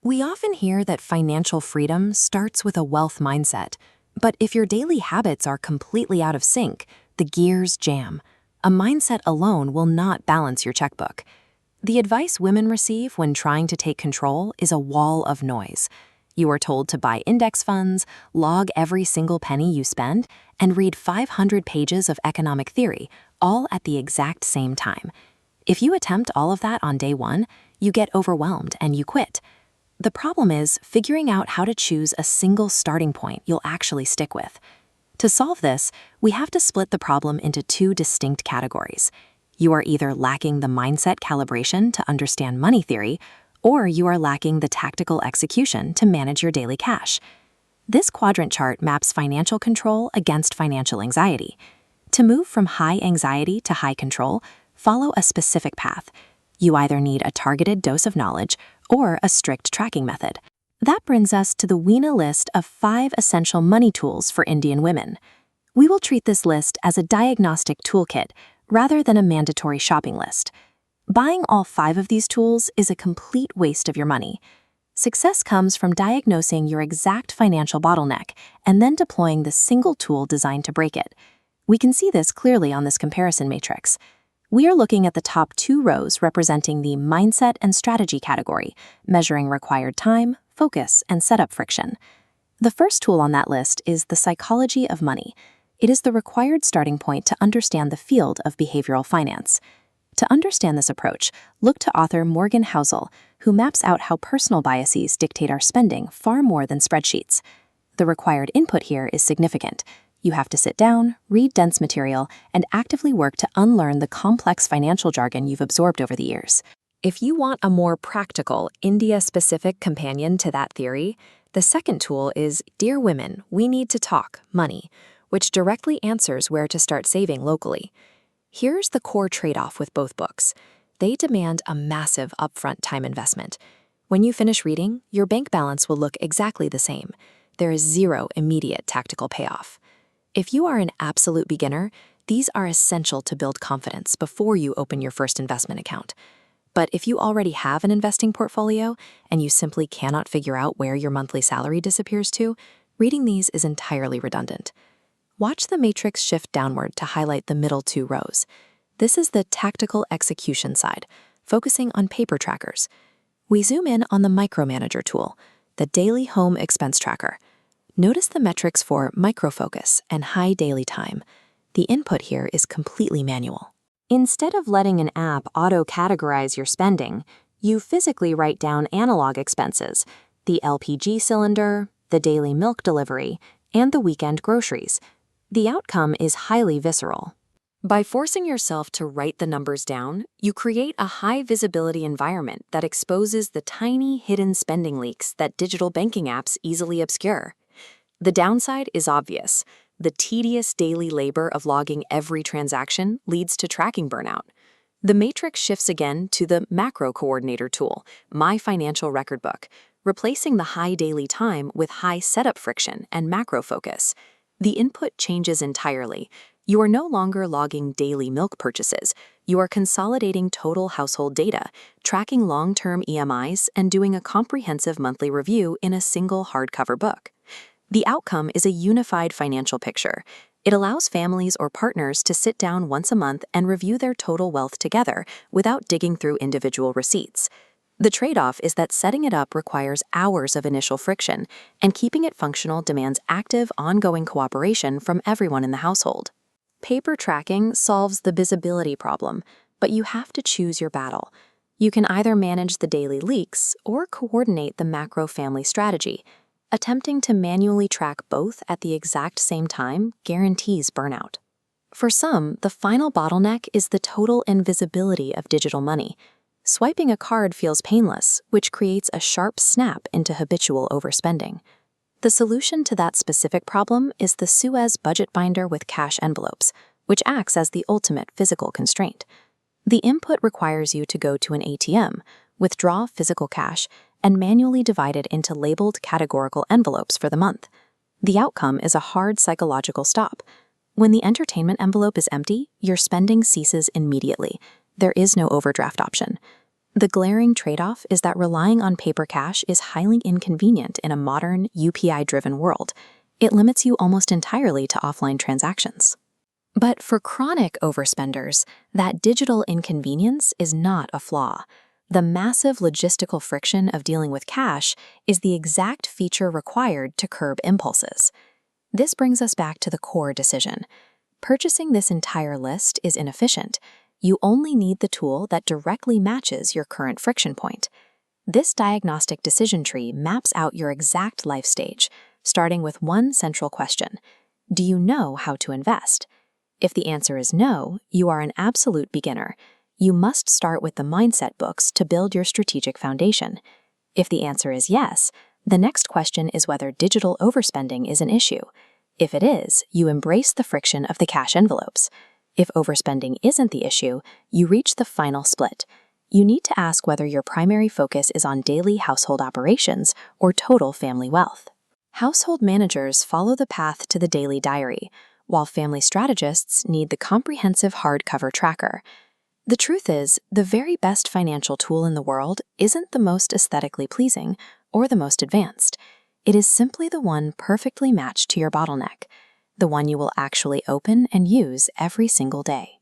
We often hear that financial freedom starts with a wealth mindset, but if your daily habits are completely out of sync, the gears jam. A mindset alone will not balance your checkbook. The advice women receive when trying to take control is a wall of noise. You are told to buy index funds, log every single penny you spend, and read 500 pages of economic theory, all at the exact same time. If you attempt all of that on day one, you get overwhelmed and you quit. The problem is figuring out how to choose a single starting point you'll actually stick with. To solve this, we have to split the problem into two distinct categories. You are either lacking the mindset calibration to understand money theory, or you are lacking the tactical execution to manage your daily cash. This quadrant chart maps financial control against financial anxiety. To move from high anxiety to high control, follow a specific path. You either need a targeted dose of knowledge or a strict tracking method. That brings us to the WENA list of 5 essential money tools for Indian women. We will treat this list as a diagnostic toolkit rather than a mandatory shopping list. Buying all 5 of these tools is a complete waste of your money. Success comes from diagnosing your exact financial bottleneck and then deploying the single tool designed to break it. We can see this clearly on this comparison matrix. We are looking at the top 2 rows representing the mindset and strategy category, measuring required time, focus, and setup friction. The first tool on that list is the psychology of money. It is the required starting point to understand the field of behavioral finance. To understand this approach, look to author Morgan Housel, who maps out how personal biases dictate our spending far more than spreadsheets. The required input here is significant. You have to sit down, read dense material, and actively work to unlearn the complex financial jargon you've absorbed over the years. If you want a more practical, India-specific companion to that theory, the second tool is Dear Women, We Need to Talk, Money, which directly answers where to start saving locally. Here's the core trade-off with both books. They demand a massive upfront time investment. When you finish reading, your bank balance will look exactly the same. There is zero immediate tactical payoff. If you are an absolute beginner, these are essential to build confidence before you open your first investment account. But if you already have an investing portfolio and you simply cannot figure out where your monthly salary disappears to, reading these is entirely redundant. Watch the matrix shift downward to highlight the middle 2 rows. This is the tactical execution side, focusing on paper trackers. We zoom in on the micromanager tool, the daily home expense tracker. Notice the metrics for microfocus and high daily time. The input here is completely manual. Instead of letting an app auto-categorize your spending, you physically write down analog expenses, the LPG cylinder, the daily milk delivery, and the weekend groceries. The outcome is highly visceral. By forcing yourself to write the numbers down, you create a high-visibility environment that exposes the tiny, hidden spending leaks that digital banking apps easily obscure. The downside is obvious. The tedious daily labor of logging every transaction leads to tracking burnout. The matrix shifts again to the macro coordinator tool, My Financial Record Book, replacing the high daily time with high setup friction and macro focus. The input changes entirely. You are no longer logging daily milk purchases. You are consolidating total household data, tracking long-term EMIs, and doing a comprehensive monthly review in a single hardcover book. The outcome is a unified financial picture. It allows families or partners to sit down once a month and review their total wealth together without digging through individual receipts. The trade-off is that setting it up requires hours of initial friction, and keeping it functional demands active, ongoing cooperation from everyone in the household. Paper tracking solves the visibility problem, but you have to choose your battle. You can either manage the daily leaks or coordinate the macro family strategy. Attempting to manually track both at the exact same time guarantees burnout. For some, the final bottleneck is the total invisibility of digital money. Swiping a card feels painless, which creates a sharp snap into habitual overspending. The solution to that specific problem is the Suez budget binder with cash envelopes, which acts as the ultimate physical constraint. The input requires you to go to an ATM, withdraw physical cash, and manually divide it into labeled categorical envelopes for the month. The outcome is a hard psychological stop. When the entertainment envelope is empty, your spending ceases immediately. There is no overdraft option. The glaring trade-off is that relying on paper cash is highly inconvenient in a modern, UPI-driven world. It limits you almost entirely to offline transactions. But for chronic overspenders, that digital inconvenience is not a flaw. The massive logistical friction of dealing with cash is the exact feature required to curb impulses. This brings us back to the core decision. Purchasing this entire list is inefficient. You only need the tool that directly matches your current friction point. This diagnostic decision tree maps out your exact life stage, starting with one central question: do you know how to invest? If the answer is no, you are an absolute beginner. You must start with the mindset books to build your strategic foundation. If the answer is yes, the next question is whether digital overspending is an issue. If it is, you embrace the friction of the cash envelopes. If overspending isn't the issue, you reach the final split. You need to ask whether your primary focus is on daily household operations or total family wealth. Household managers follow the path to the daily diary, while family strategists need the comprehensive hardcover tracker. The truth is, the very best financial tool in the world isn't the most aesthetically pleasing or the most advanced. It is simply the one perfectly matched to your bottleneck, the one you will actually open and use every single day.